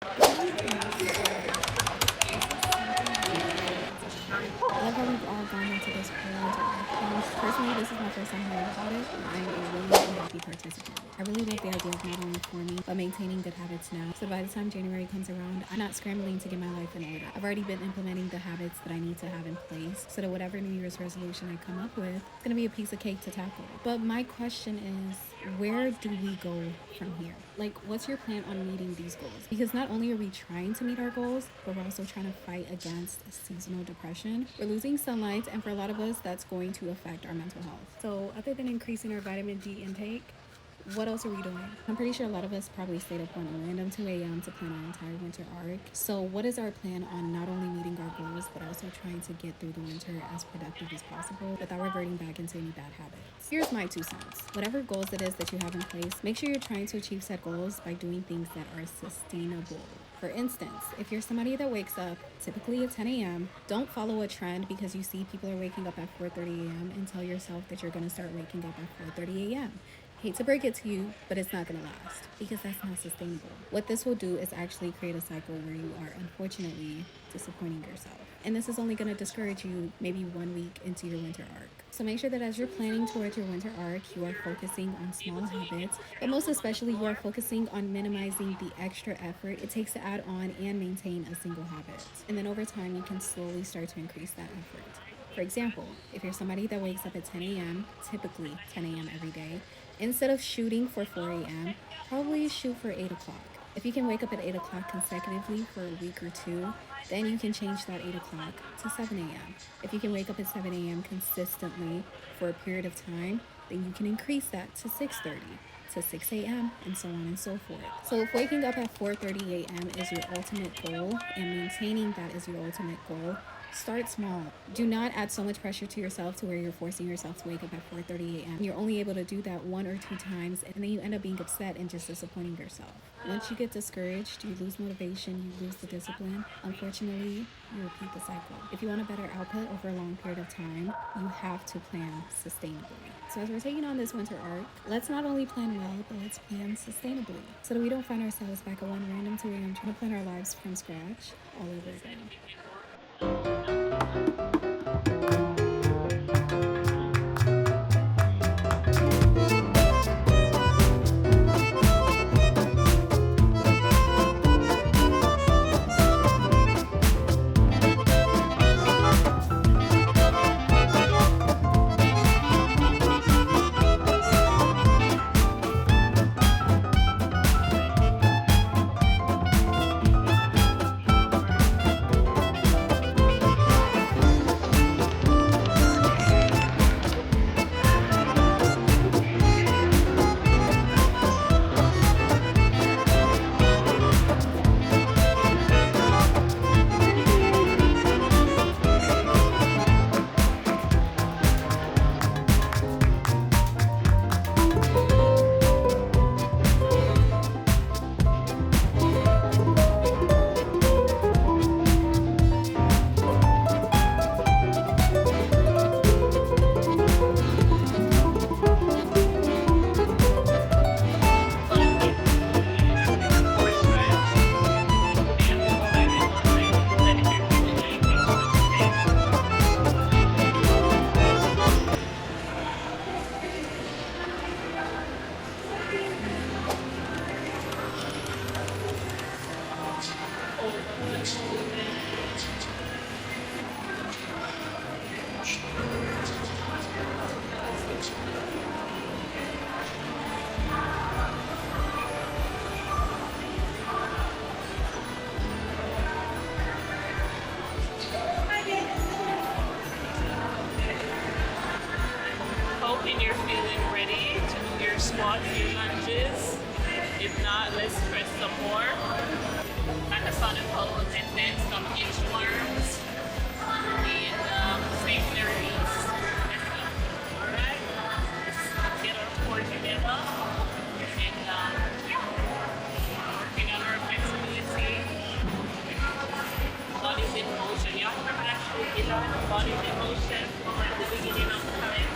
I love how we've all gone into this pool. Personally, this is my first time hearing about it, and I'm a really happy participant. I really love the idea of not only forming, but maintaining good habits now. So by the time January comes around, I'm not scrambling to get my life in order. I've already been implementing the habits that I need to have in place, so that whatever New Year's resolution I come up with, it's gonna be a piece of cake to tackle. But my question is, where do we go from here? Like, what's your plan on meeting these goals? Because not only are we trying to meet our goals, but we're also trying to fight against seasonal depression. We're losing sunlight, and for a lot of us, that's going to affect our mental health. So other than increasing our vitamin D intake, what else are we doing? I'm pretty sure a lot of us probably stayed up on a random 2 a.m. to plan our entire winter arc. So what is our plan on not only meeting our goals, but also trying to get through the winter as productive as possible without reverting back into any bad habits? Here's my 2 cents. Whatever goals it is that you have in place, make sure you're trying to achieve said goals by doing things that are sustainable. For instance, if you're somebody that wakes up typically at 10 a.m., don't follow a trend because you see people are waking up at 4:30 a.m. and tell yourself that you're going to start waking up at 4:30 a.m. Hate to break it to you, but it's not going to last because that's not sustainable. What this will do is actually create a cycle where you are unfortunately disappointing yourself. And this is only going to discourage you maybe 1 week into your winter arc. So make sure that as you're planning towards your winter arc, you are focusing on small habits, but most especially you are focusing on minimizing the extra effort it takes to add on and maintain a single habit. And then over time, you can slowly start to increase that effort. For example, if you're somebody that wakes up at 10 a.m., typically 10 a.m. every day, instead of shooting for 4 a.m., probably shoot for 8 o'clock. If you can wake up at 8 o'clock consecutively for a week or 2, then you can change that 8 o'clock to 7 a.m. If you can wake up at 7 a.m. consistently for a period of time, then you can increase that to 6:30, to 6 a.m., and so on and so forth. So if waking up at 4:30 a.m. is your ultimate goal and maintaining that is your ultimate goal, start small. Do not add so much pressure to yourself to where you're forcing yourself to wake up at 4:30 a.m. You're only able to do that 1 or 2 times, and then you end up being upset and just disappointing yourself. Once you get discouraged, you lose motivation, you lose the discipline. Unfortunately, you repeat the cycle. If you want a better output over a long period of time, you have to plan sustainably. So as we're taking on this winter arc, let's not only plan well, but let's plan sustainably so that we don't find ourselves back at one random 2 a.m. trying to plan our lives from scratch all over again. Hoping you're feeling ready to do your squats, your lunges. If not, let's press some more. Macathon pose and then some inchworms and stationary knees. Alright? Let's get our core together and working on our flexibility. Body's in motion. You have to actually get on the body's in motion at the beginning of time.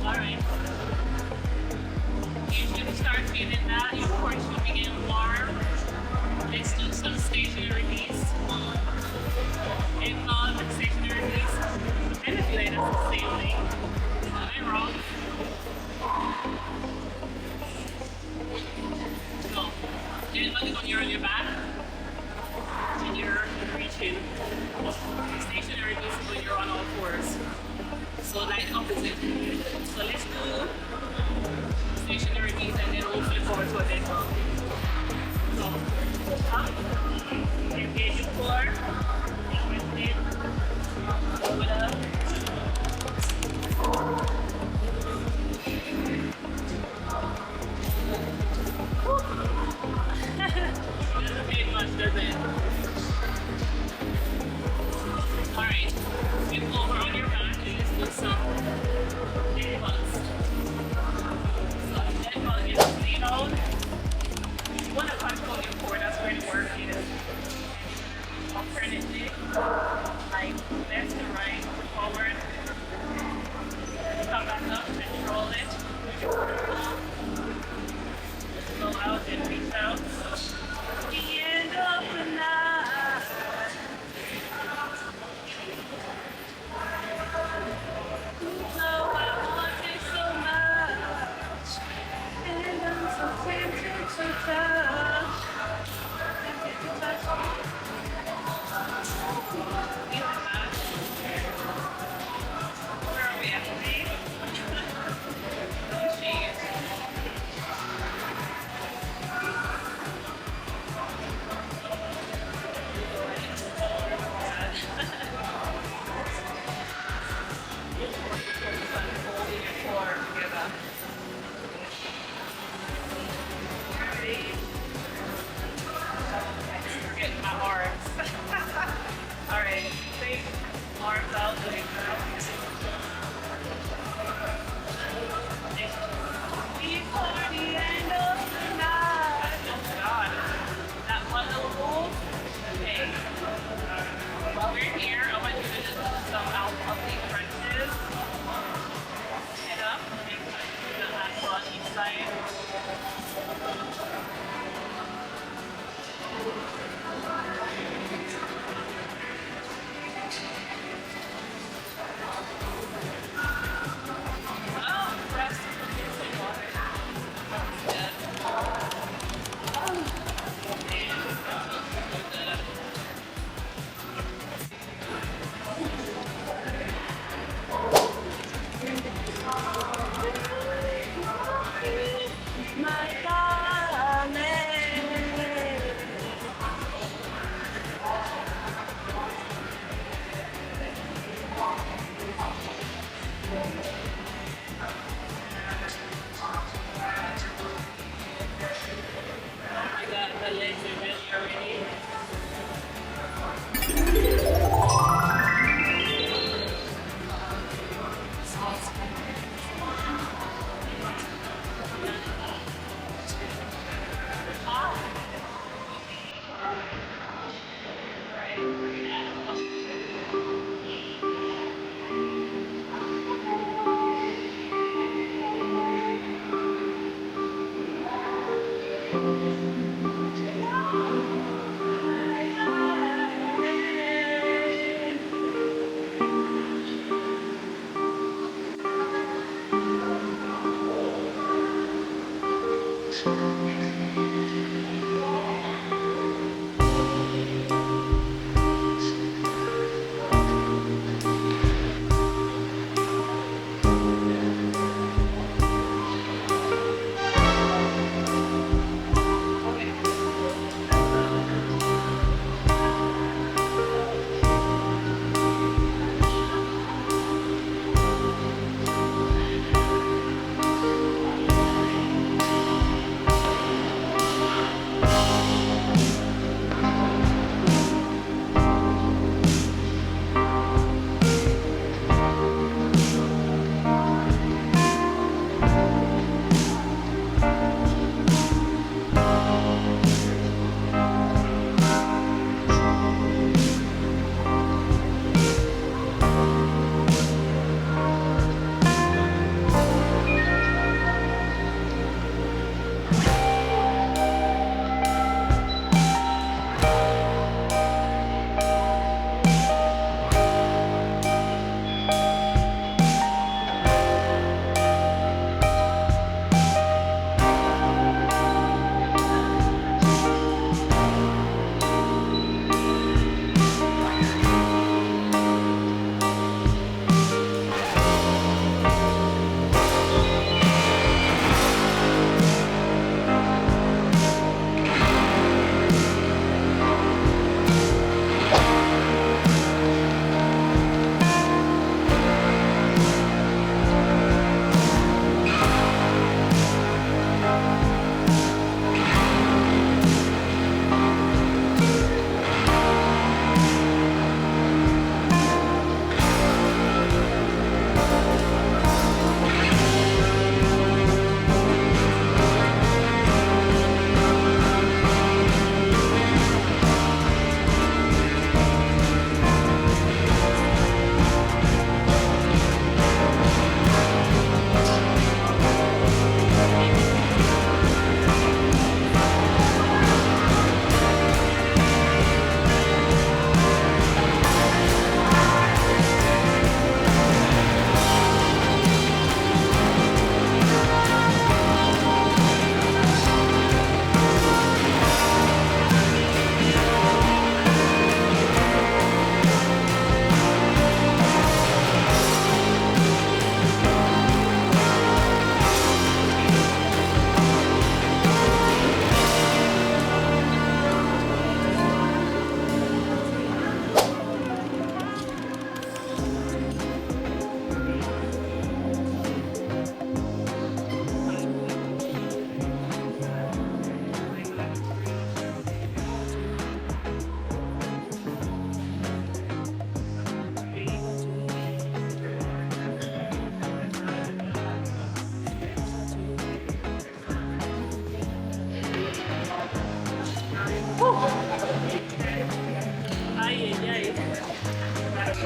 Alright. You should start feeling that. Your core should begin warm. Let's do some stationary knees. And not stationary knees. And I feel like that's the same thing. Am I wrong? No. When you're on your back and you're reaching. Stationary knees is when you're on all fours. So like opposite. So let's do stationary knees and then we'll flip over to a dead bug. So up, engage your core, twist it, move it up. Doesn't take much, does it? Alright, flip over on your back and let's do some dead bugs. So dead bug is lean out. You want to control your core, that's where the work is. Alternative, like left to right, forward. Come back up, control it. Go out and reach out. The end of the night. So I want it so much, and I'm so tempted to touch. Tempted to touch. Feel that. Where are we at today? Don't change. Forget my arms. Alright, take arms out, like that. Before the end of the night. Oh God. That one little move. Okay. While we're here, I want you to just do some oblique crunches. Head up. Make sure you do the hands on each side. Oh, rest. Get some water. Good. My darling. I got the legs are ready already.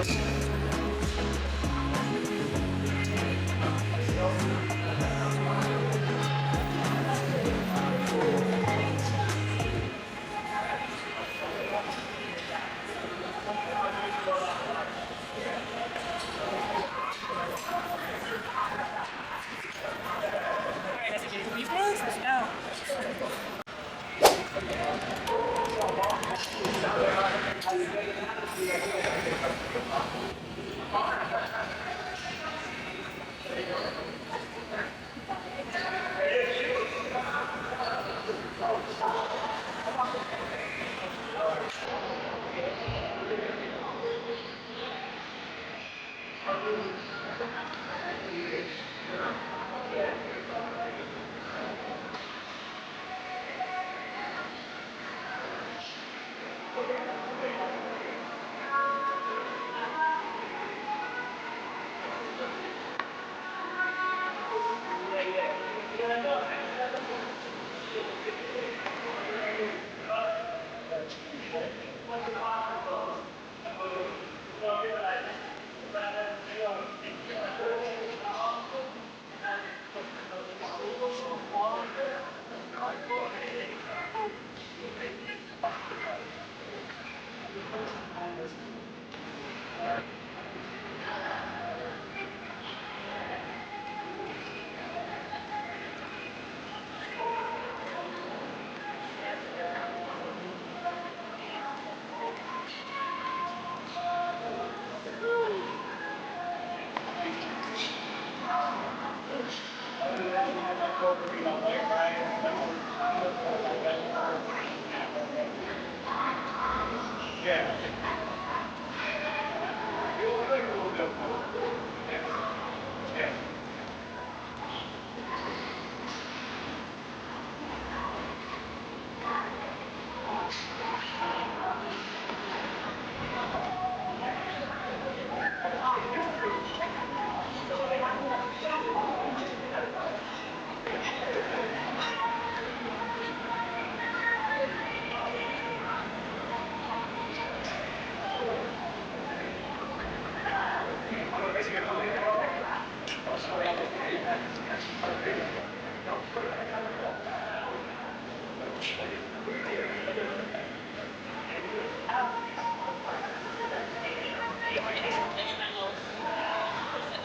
Alright, let's do beefcakes. Let's go.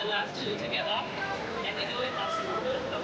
The last two together, and we do it nice and slow.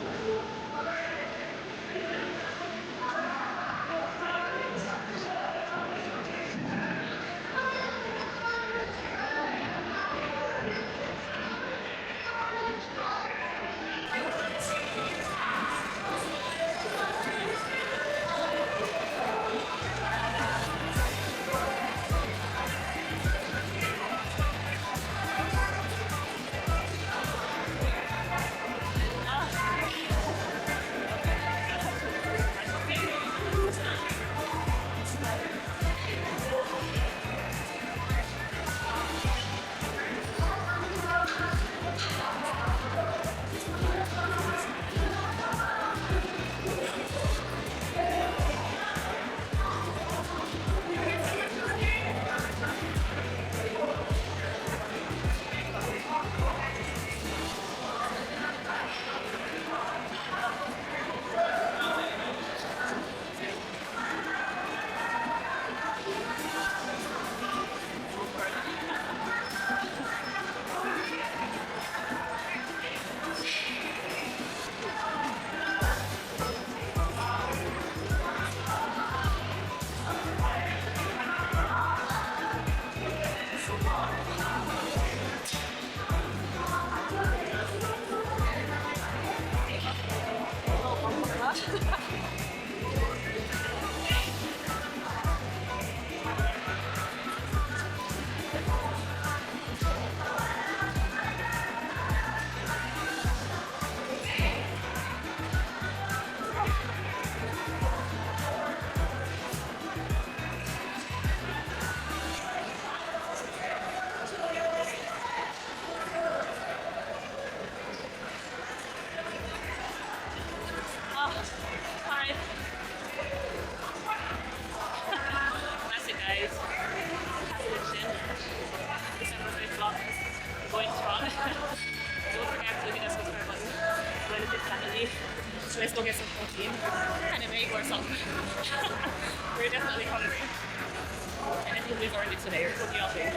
food. So let's go get some protein and a egg or something. We're definitely hungry. And I think we've earned it today. What do y'all think?